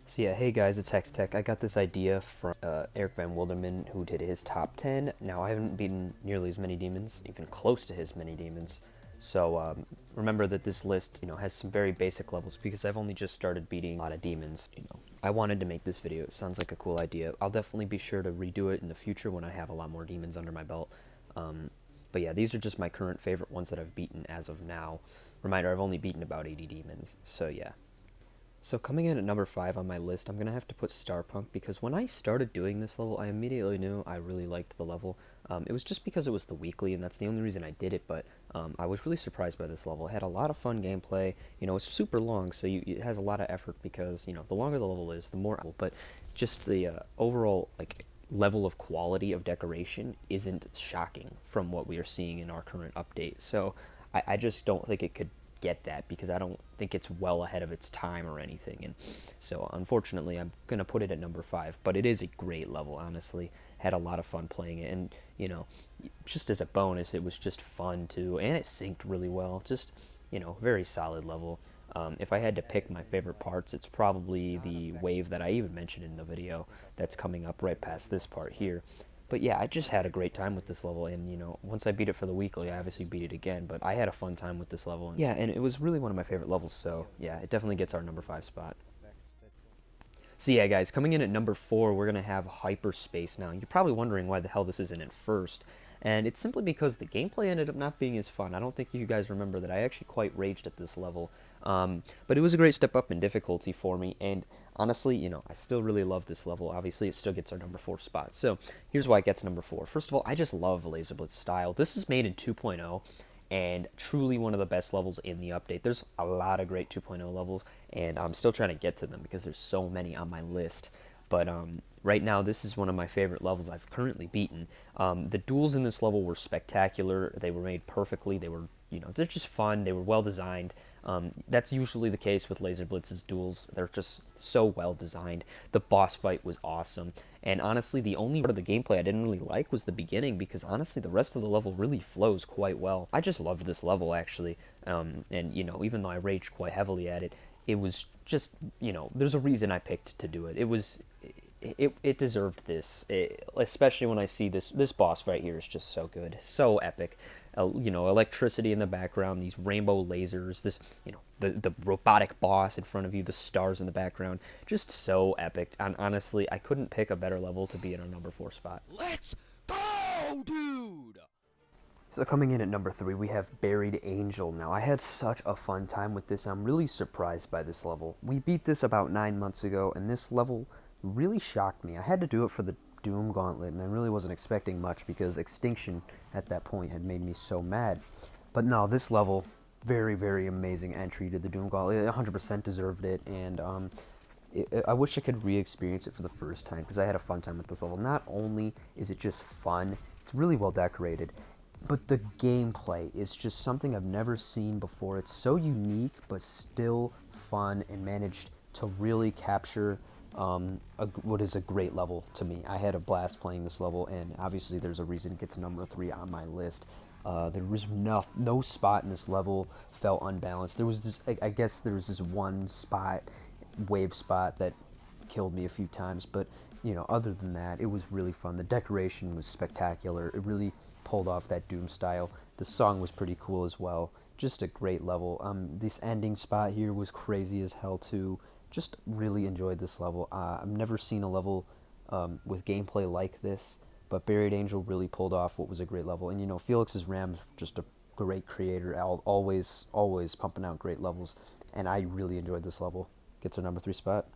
So yeah, hey guys, it's Hextech. I got this idea from Eric Van Wilderman, who did his top 10. Now, I haven't beaten nearly as many demons, even close to his many demons. So remember that this list, has some very basic levels because I've only just started beating a lot of demons. I wanted to make this video. It sounds like a cool idea. I'll definitely be sure to redo it in the future when I have a lot more demons under my belt. But yeah, these are just my current favorite ones that I've beaten as of now. Reminder, I've only beaten about 80 demons. So yeah. So coming in at number 5 on my list, I'm going to have to put Starpunk because when I started doing this level, I immediately knew I really liked the level. It was just because it was the weekly, and that's the only reason I did it, but I was really surprised by this level. It had a lot of fun gameplay. It's super long, so it has a lot of effort because, the longer the level is, the more, but just the overall, level of quality of decoration isn't shocking from what we are seeing in our current update. So I just don't think it could get that because I don't think it's well ahead of its time or anything, and so unfortunately I'm gonna put it at number 5, but it is a great level. Honestly, had a lot of fun playing it, and just as a bonus, it was just fun too, and it synced really well. Just very solid level. If I had to pick my favorite parts, it's probably the wave that I even mentioned in the video that's coming up right past this part here. But yeah, I just had a great time with this level, and once I beat it for the weekly, I obviously beat it again, but I had a fun time with this level. And yeah, and it was really one of my favorite levels, so yeah, it definitely gets our number 5 spot. So yeah, guys, coming in at number 4, we're going to have Hyperspace now. You're probably wondering why the hell this isn't at first, and it's simply because the gameplay ended up not being as fun. I don't think you guys remember that I actually quite raged at this level, but it was a great step up in difficulty for me, and honestly, I still really love this level. Obviously, it still gets our number 4 spot, so here's why it gets number 4. First of all, I just love Laser Blitz style. This is made in 2.0, and truly one of the best levels in the update. There's a lot of great 2.0 levels, and I'm still trying to get to them because there's so many on my list. But right now, this is one of my favorite levels I've currently beaten. The duels in this level were spectacular. They were made perfectly. They were, they're just fun. They were well designed. That's usually the case with Laser Blitz's duels. They're just so well designed. The boss fight was awesome. And honestly, the only part of the gameplay I didn't really like was the beginning, because honestly, the rest of the level really flows quite well. I just loved this level, actually. And, even though I raged quite heavily at it, it was just, there's a reason I picked to do it. It deserved this, especially when I see this boss fight here is just so good, so epic. Electricity in the background, these rainbow lasers, this, the robotic boss in front of you, the stars in the background, just so epic. And honestly, I couldn't pick a better level to be in our number 4 spot. Let's go, dude! So coming in at number 3, we have Buried Angel. Now, I had such a fun time with this. I'm really surprised by this level. We beat this about 9 months ago, and this level really shocked me. I had to do it for the Doom Gauntlet, and I really wasn't expecting much because Extinction at that point had made me so mad. But no, this level, very, very amazing entry to the Doom Gauntlet. It 100% deserved it, and I wish I could re-experience it for the first time because I had a fun time with this level. Not only is it just fun, it's really well decorated, but the gameplay is just something I've never seen before. It's so unique, but still fun, and managed to really capture what is a great level to me. I had a blast playing this level, and obviously there's a reason it gets number 3 on my list. There was no spot in this level felt unbalanced. There was this, I guess there was this one spot, wave spot, that killed me a few times, but other than that, it was really fun. The decoration was spectacular. It really pulled off that Doom style. The song was pretty cool as well. Just a great level. This ending spot here was crazy as hell too. Just really enjoyed this level. I've never seen a level with gameplay like this, but Buried Angel really pulled off what was a great level. And Felix's Ram's just a great creator, always pumping out great levels, and I really enjoyed this level. Gets our number 3 spot.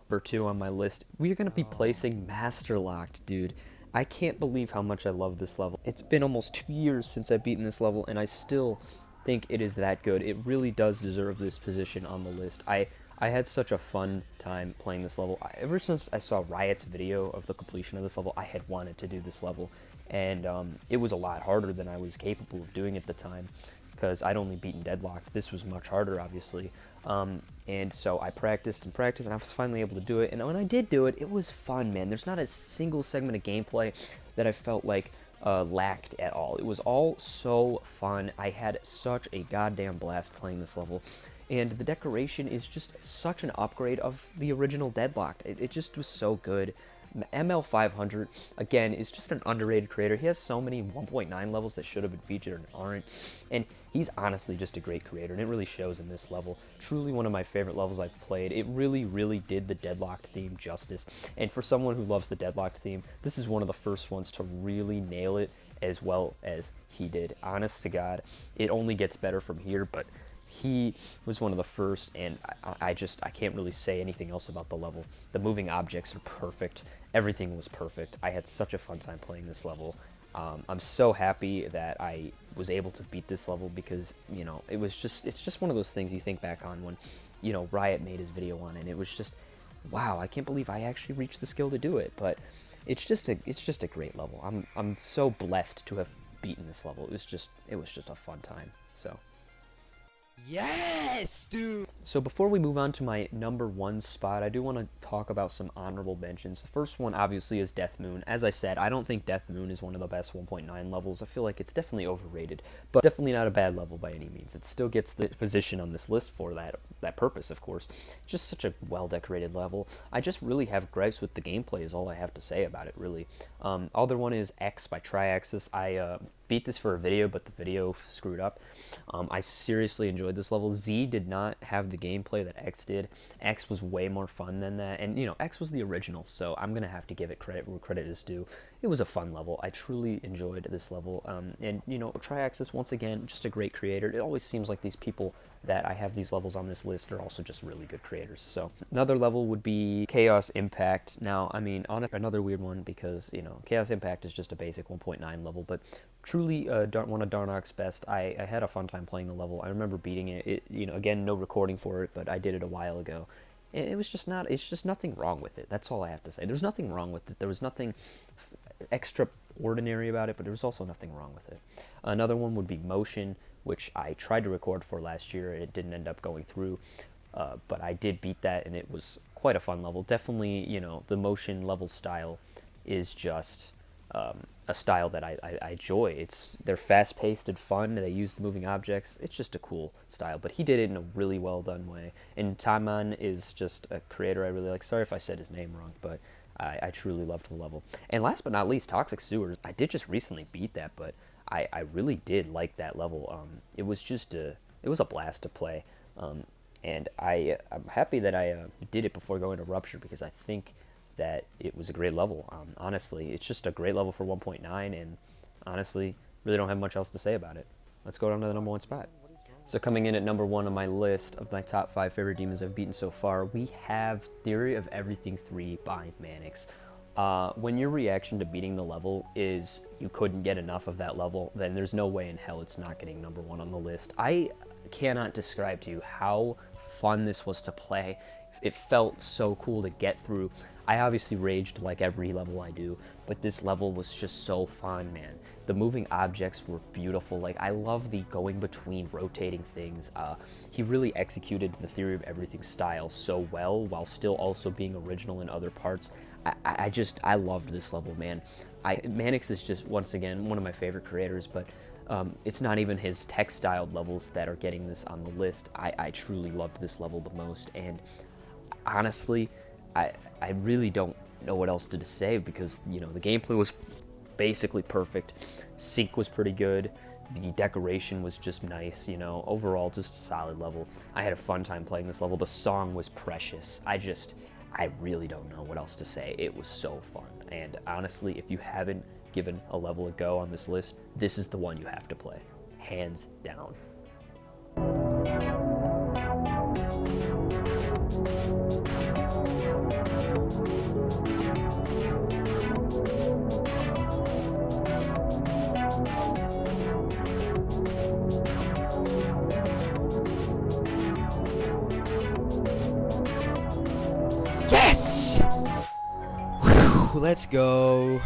Number 2 on my list, we're going to be placing Master Locked, dude. I can't believe how much I love this level. It's been almost 2 years since I've beaten this level, and I still think it is that good. It really does deserve this position on the list. I had such a fun time playing this level. Ever since I saw Riot's video of the completion of this level, I had wanted to do this level, and it was a lot harder than I was capable of doing at the time, because I'd only beaten Deadlocked. This was much harder, obviously, and so I practiced, and I was finally able to do it, and when I did do it, it was fun, man. There's not a single segment of gameplay that I felt like lacked at all. It was all so fun. I had such a goddamn blast playing this level. and the decoration is just such an upgrade of the original Deadlocked. It just was so good. ML500, again, is just an underrated creator. He has so many 1.9 levels that should have been featured and aren't, and he's honestly just a great creator, and it really shows in this level. Truly one of my favorite levels I've played. It really, really did the Deadlocked theme justice, and for someone who loves the Deadlocked theme, this is one of the first ones to really nail it as well as he did. Honest to God, it only gets better from here, but he was one of the first, and I can't really say anything else about the level. The moving objects are perfect. Everything was perfect. I had such a fun time playing this level. I'm so happy that I was able to beat this level because, you know, it's just one of those things you think back on when, you know, Riot made his video on it, and it was just, wow, I can't believe I actually reached the skill to do it. But it's just a great level. I'm so blessed to have beaten this level. It was just a fun time. So. Yes, dude! So before we move on to my number 1 spot, I do want to talk about some honorable mentions. The first one obviously is Death Moon. As I said, I don't think Death Moon is one of the best 1.9 levels. I feel like it's definitely overrated, but definitely not a bad level by any means. It still gets the position on this list for that purpose, of course. Just such a well-decorated level. I just really have gripes with the gameplay is all I have to say about it, really. Other one is X by Triaxis. I beat this for a video, but the video screwed up. I seriously enjoyed this level. Z did not have the gameplay that X did. X was way more fun than that, and you know, X was the original, so I'm gonna have to give it credit where credit is due. It was a fun level. I truly enjoyed this level, and you know, Triaxis, once again, just a great creator. It always seems like these people that I have these levels on this list are also just really good creators. So another level would be Chaoz Impact. Now, I mean, on another weird one because, you know, Chaoz Impact is just a basic 1.9 level, but truly one of Darnok's best. I had a fun time playing the level. I remember beating it. You know, again, no recording for it, but I did it a while ago. And it's just nothing wrong with it. That's all I have to say. There's nothing wrong with it. There was nothing extraordinary about it, but there was also nothing wrong with it. Another one would be Motion, which I tried to record for last year, and it didn't end up going through. But I did beat that, and it was quite a fun level. Definitely, you know, the Motion level style is just a style that I enjoy. They're fast-paced and fun. They use the moving objects. It's just a cool style, but he did it in a really well-done way. And Taman is just a creator I really like. Sorry if I said his name wrong, but I truly loved the level. And last but not least, Toxic Sewers. I did just recently beat that, but I really did like that level. It was a blast to play, and I'm happy that I did it before going to Rupture because I think that it was a great level. Honestly, it's just a great level for 1.9, and honestly, really don't have much else to say about it. Let's go down to the number 1 spot. So coming in at number 1 on my list of my top 5 favorite demons I've beaten so far, we have Theory of Everything 3 by Mannix. When your reaction to beating the level is you couldn't get enough of that level, then there's no way in hell it's not getting number 1 on the list. I cannot describe to you how fun this was to play. It felt so cool to get through. I obviously raged like every level I do, but this level was just so fun, man. The moving objects were beautiful. Like, I love the going between rotating things. He really executed the Theory of Everything style so well while still also being original in other parts. I loved this level, man. Mannix is just, once again, one of my favorite creators, but it's not even his tech-styled levels that are getting this on the list. I truly loved this level the most, and honestly, I really don't know what else to say because, you know, the gameplay was basically perfect. Sync was pretty good. The decoration was just nice, you know. Overall, just a solid level. I had a fun time playing this level. The song was precious. I really don't know what else to say. It was so fun. And honestly, if you haven't given a level a go on this list, this is the one you have to play. Hands down. Yes! Whew, let's go.